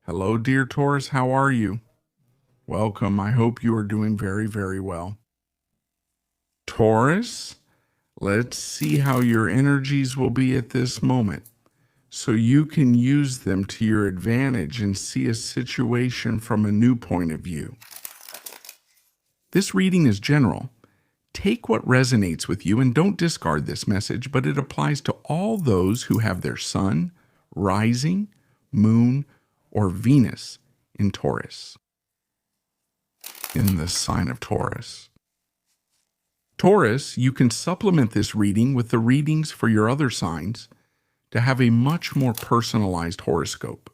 Hello, dear Taurus. How are you? Welcome. I hope you are doing very, very well. Taurus, let's see how your energies will be at this moment so you can use them to your advantage and see a situation from a new point of view. This reading is general. Take what resonates with you and don't discard this message, but it applies to all those who have their sun, rising, moon, or Venus in Taurus, in the sign of Taurus. Taurus, you can supplement this reading with the readings for your other signs to have a much more personalized horoscope.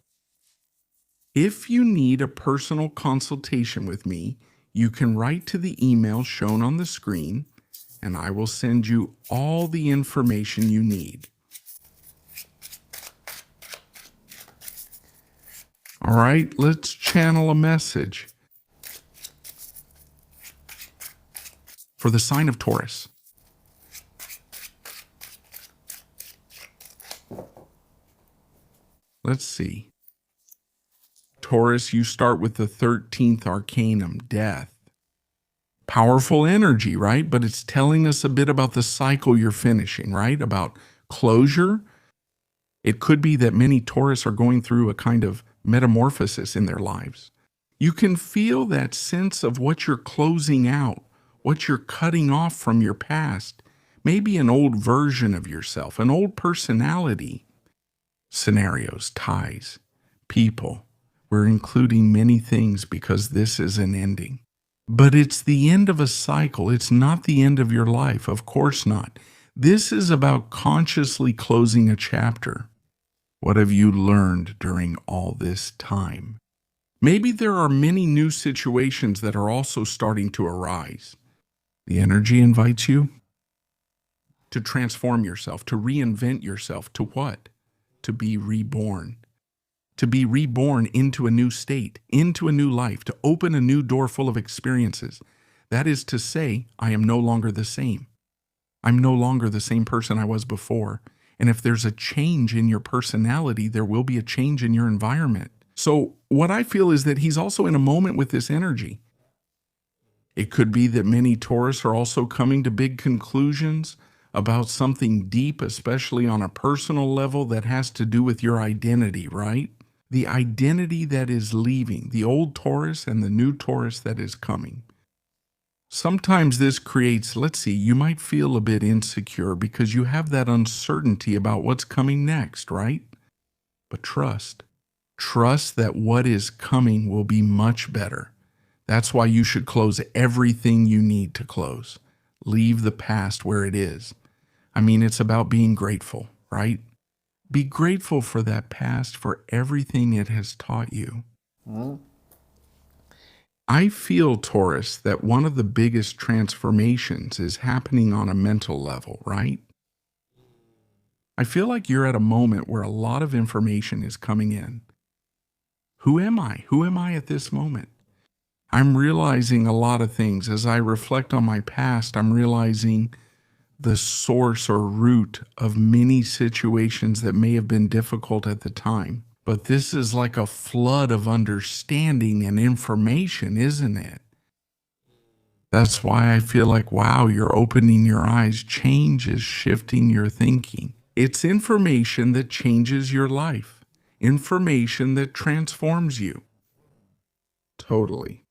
If you need a personal consultation with me, you can write to the email shown on the screen, and I will send you all the information you need. All right, let's channel a message for the sign of Taurus. Let's see. Taurus, you start with the 13th arcanum, death. Powerful energy, right? But it's telling us a bit about the cycle you're finishing, right? About closure. It could be that many Taurus are going through a kind of metamorphosis in their lives. You can feel that sense of what you're closing out, what you're cutting off from your past, maybe an old version of yourself, an old personality. Scenarios, ties, people. We're including many things because this is an ending. But it's the end of a cycle. It's not the end of your life. Of course not. This is about consciously closing a chapter. What have you learned during all this time? Maybe there are many new situations that are also starting to arise. The energy invites you to transform yourself, to reinvent yourself. To what? To be reborn. To be reborn into a new state, into a new life, to open a new door full of experiences. That is to say, I am no longer the same. I'm no longer the same person I was before. And if there's a change in your personality, there will be a change in your environment. So what I feel is that he's also in a moment with this energy. It could be that many Taurus are also coming to big conclusions about something deep, especially on a personal level that has to do with your identity, right? The identity that is leaving, the old Taurus and the new Taurus that is coming. Sometimes this creates, you might feel a bit insecure because you have that uncertainty about what's coming next, right? But trust that what is coming will be much better. That's why you should close everything you need to close. Leave the past where it is. I mean, it's about being grateful, right? Be grateful for that past, for everything it has taught you. I feel, Taurus, that one of the biggest transformations is happening on a mental level, right? I feel like you're at a moment where a lot of information is coming in. Who am I? Who am I at this moment? I'm realizing a lot of things. As I reflect on my past, I'm realizing the source or root of many situations that may have been difficult at the time. But this is like a flood of understanding and information, isn't it? That's why I feel like, wow, you're opening your eyes. Change is shifting your thinking. It's information that changes your life. Information that transforms you. Totally.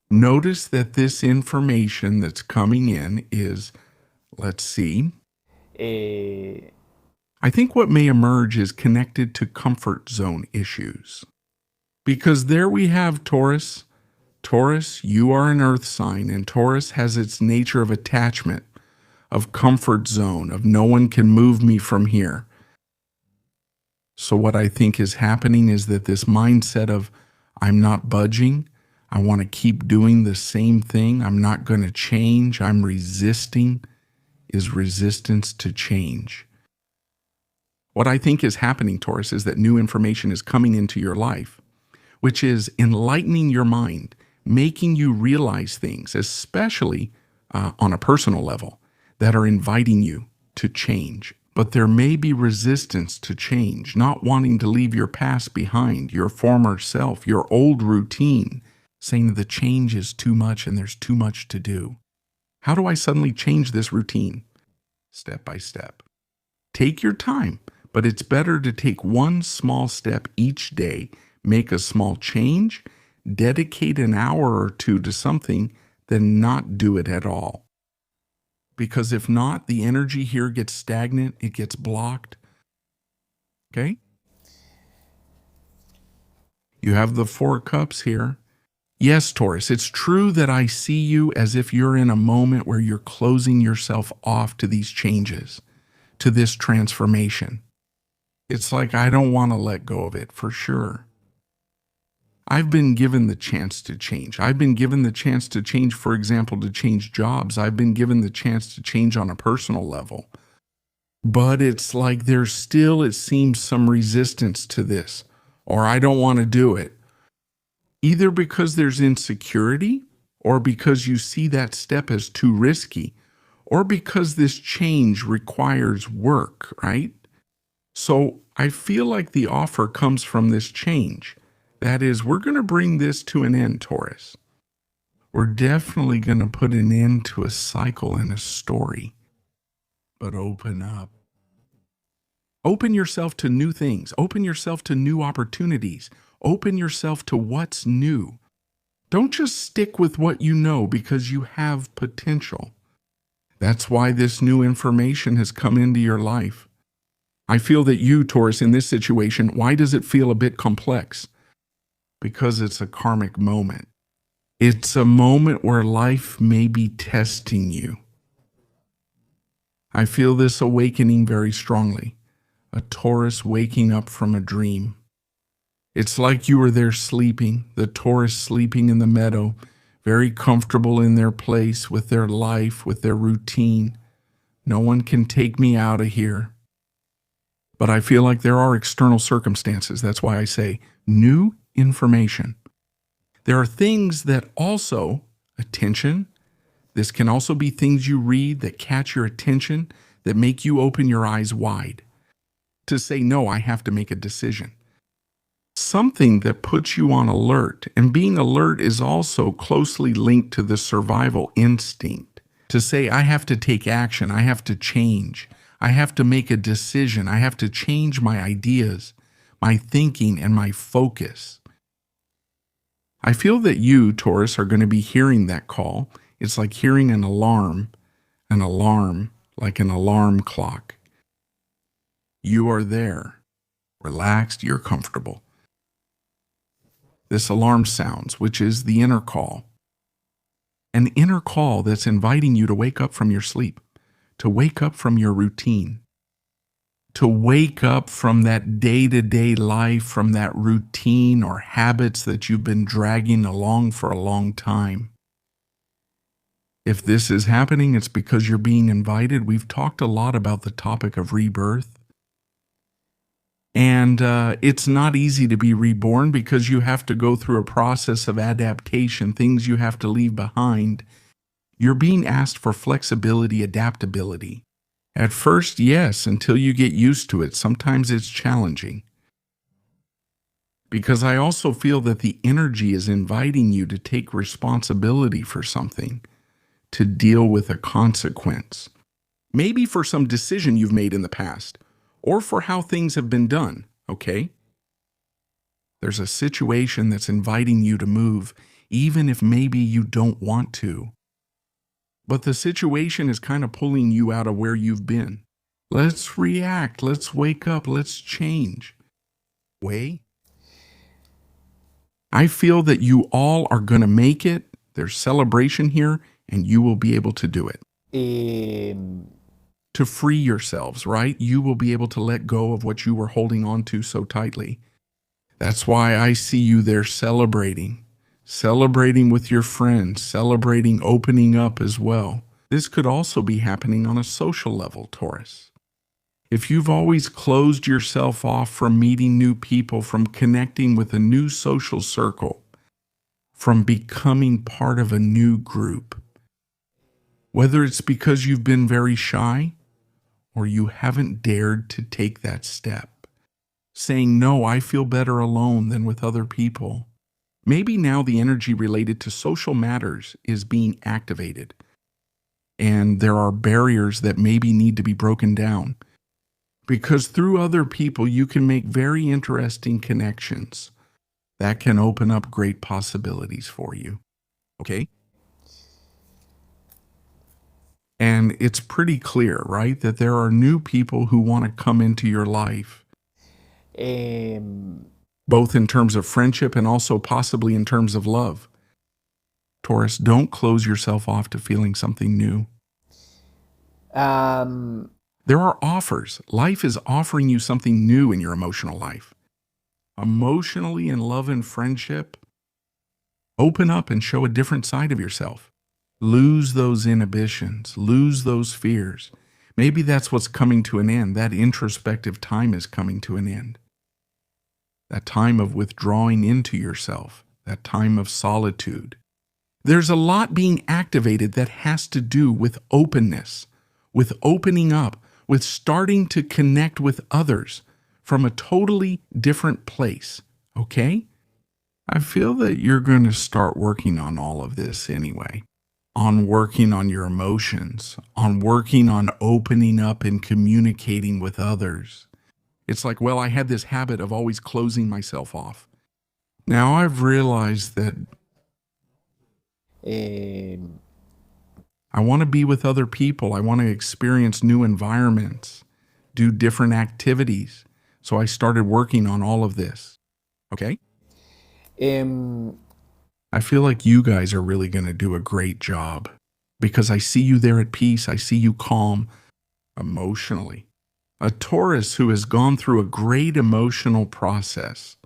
Notice that this information that's coming in is, I think what may emerge is connected to comfort zone issues. Because there we have Taurus. Taurus, you are an earth sign, and Taurus has its nature of attachment, of comfort zone, of no one can move me from here. So what I think is happening is that this mindset of I'm not budging, I want to keep doing the same thing, I'm not going to change, I'm resisting, is resistance to change. What I think is happening, Taurus, is that new information is coming into your life, which is enlightening your mind, making you realize things, especially on a personal level, that are inviting you to change. But there may be resistance to change, not wanting to leave your past behind, your former self, your old routine, saying the change is too much and there's too much to do. How do I suddenly change this routine? Step by step. Take your time, but it's better to take one small step each day, make a small change, dedicate an hour or two to something, than not do it at all. Because if not, the energy here gets stagnant, it gets blocked. Okay? You have the 4 cups here. Yes, Taurus, it's true that I see you as if you're in a moment where you're closing yourself off to these changes, to this transformation. It's like I don't want to let go of it, for sure. I've been given the chance to change. I've been given the chance to change, for example, to change jobs. I've been given the chance to change on a personal level. But it's like there's still, it seems, some resistance to this, or I don't want to do it. Either because there's insecurity, or because you see that step as too risky, or because this change requires work, right? So I feel like the offer comes from this change. That is, we're going to bring this to an end, Taurus. We're definitely going to put an end to a cycle and a story. But open up. Open yourself to new things. Open yourself to new opportunities. Open yourself to what's new. Don't just stick with what you know because you have potential. That's why this new information has come into your life. I feel that you, Taurus, in this situation, why does it feel a bit complex? Because it's a karmic moment. It's a moment where life may be testing you. I feel this awakening very strongly. A Taurus waking up from a dream. It's like you were there sleeping, the Taurus sleeping in the meadow, very comfortable in their place, with their life, with their routine. No one can take me out of here. But I feel like there are external circumstances. That's why I say new information. There are things that also, attention, this can also be things you read that catch your attention, that make you open your eyes wide. To say, no, I have to make a decision. Something that puts you on alert, and being alert is also closely linked to the survival instinct. To say, I have to take action, I have to change, I have to make a decision, I have to change my ideas, my thinking, and my focus. I feel that you, Taurus, are going to be hearing that call. It's like hearing an alarm like an alarm clock. You are there, relaxed, you're comfortable. This alarm sounds, which is the inner call. An inner call that's inviting you to wake up from your sleep, to wake up from your routine, to wake up from that day-to-day life, from that routine or habits that you've been dragging along for a long time. If this is happening, it's because you're being invited. We've talked a lot about the topic of rebirth. And it's not easy to be reborn because you have to go through a process of adaptation, things you have to leave behind. You're being asked for flexibility, adaptability. At first, yes, until you get used to it. Sometimes it's challenging. Because I also feel that the energy is inviting you to take responsibility for something, to deal with a consequence. Maybe for some decision you've made in the past, or for how things have been done, okay? There's a situation that's inviting you to move, even if maybe you don't want to. But the situation is kind of pulling you out of where you've been. Let's react, let's wake up, let's change. I feel that you all are going to make it. There's celebration here, and you will be able to do it. To free yourselves, right? You will be able to let go of what you were holding on to so tightly. That's why I see you there celebrating with your friends, celebrating opening up as well. This could also be happening on a social level, Taurus. If you've always closed yourself off from meeting new people, from connecting with a new social circle, from becoming part of a new group, whether it's because you've been very shy, or you haven't dared to take that step, saying, no, I feel better alone than with other people. Maybe now the energy related to social matters is being activated, and there are barriers that maybe need to be broken down. Because through other people, you can make very interesting connections that can open up great possibilities for you. Okay? And it's pretty clear, right, that there are new people who want to come into your life, both in terms of friendship and also possibly in terms of love. Taurus, don't close yourself off to feeling something new. There are offers. Life is offering you something new in your emotional life. Emotionally, in love and friendship, open up and show a different side of yourself. Lose those inhibitions, lose those fears. Maybe that's what's coming to an end. That introspective time is coming to an end. That time of withdrawing into yourself, that time of solitude. There's a lot being activated that has to do with openness, with opening up, with starting to connect with others from a totally different place, okay? I feel that you're going to start working on all of this anyway. On working on your emotions, on working on opening up and communicating with others. It's like, well, I had this habit of always closing myself off. Now I've realized that I want to be with other people. I want to experience new environments, do different activities. So I started working on all of this. Okay? I feel like you guys are really going to do a great job because I see you there at peace. I see you calm emotionally. A Taurus who has gone through a great emotional process,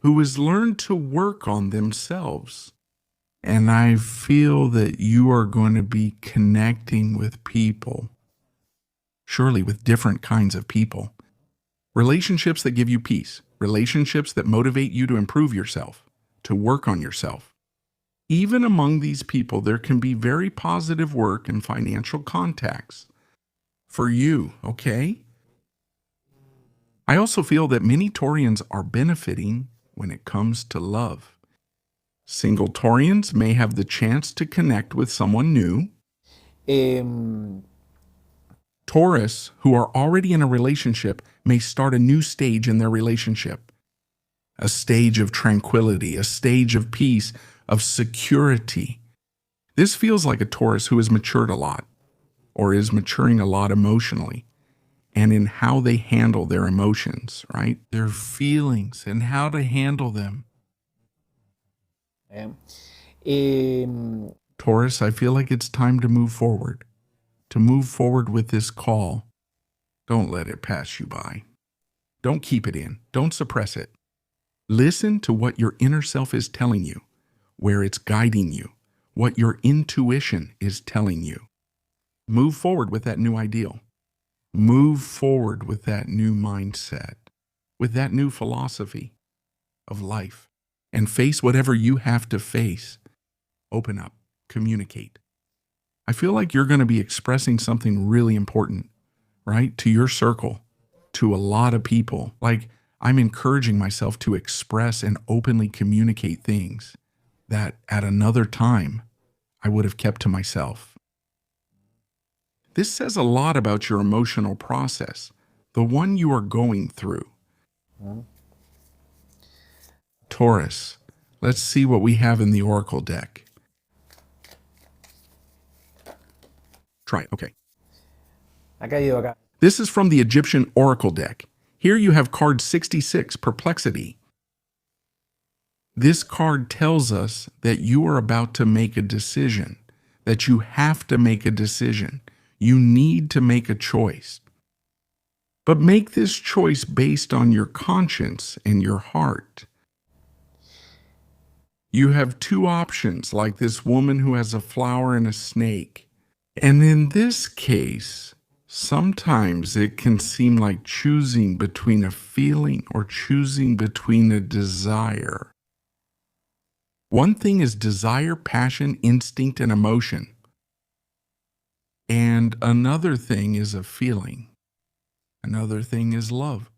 who has learned to work on themselves. And I feel that you are going to be connecting with people, surely with different kinds of people. Relationships that give you peace, relationships that motivate you to improve yourself, to work on yourself. Even among these people, there can be very positive work and financial contacts for you, okay? I also feel that many Taurians are benefiting when it comes to love. Single Taurians may have the chance to connect with someone new. Taurus, who are already in a relationship, may start a new stage in their relationship. A stage of tranquility, a stage of peace, of security. This feels like a Taurus who has matured a lot, or is maturing a lot emotionally, and in how they handle their emotions, right? Their feelings and how to handle them. Taurus, I feel like it's time to move forward with this call. Don't let it pass you by. Don't keep it in. Don't suppress it. Listen to what your inner self is telling you, where it's guiding you, what your intuition is telling you. Move forward with that new ideal. Move forward with that new mindset, with that new philosophy of life, and face whatever you have to face. Open up, communicate. I feel like you're going to be expressing something really important, right? To your circle, to a lot of people. Like, I'm encouraging myself to express and openly communicate things that at another time I would have kept to myself. This says a lot about your emotional process, the one you are going through. Taurus, let's see what we have in the Oracle deck. Try it, okay. This is from the Egyptian Oracle deck. Here you have card 66, Perplexity. This card tells us that you are about to make a decision, that you have to make a decision. You need to make a choice. But make this choice based on your conscience and your heart. You have two options, like this woman who has a flower and a snake. And in this case, sometimes it can seem like choosing between a feeling or choosing between a desire. One thing is desire, passion, instinct, and emotion. And another thing is a feeling. Another thing is love.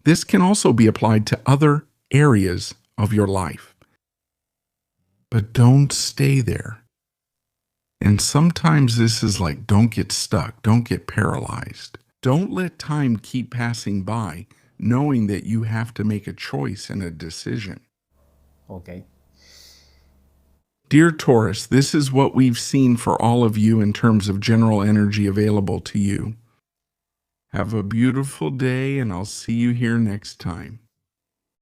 This can also be applied to other areas of your life. But don't stay there. And sometimes this is like, don't get stuck, don't get paralyzed. Don't let time keep passing by, knowing that you have to make a choice and a decision. Okay. Dear Taurus, this is what we've seen for all of you in terms of general energy available to you. Have a beautiful day, and I'll see you here next time.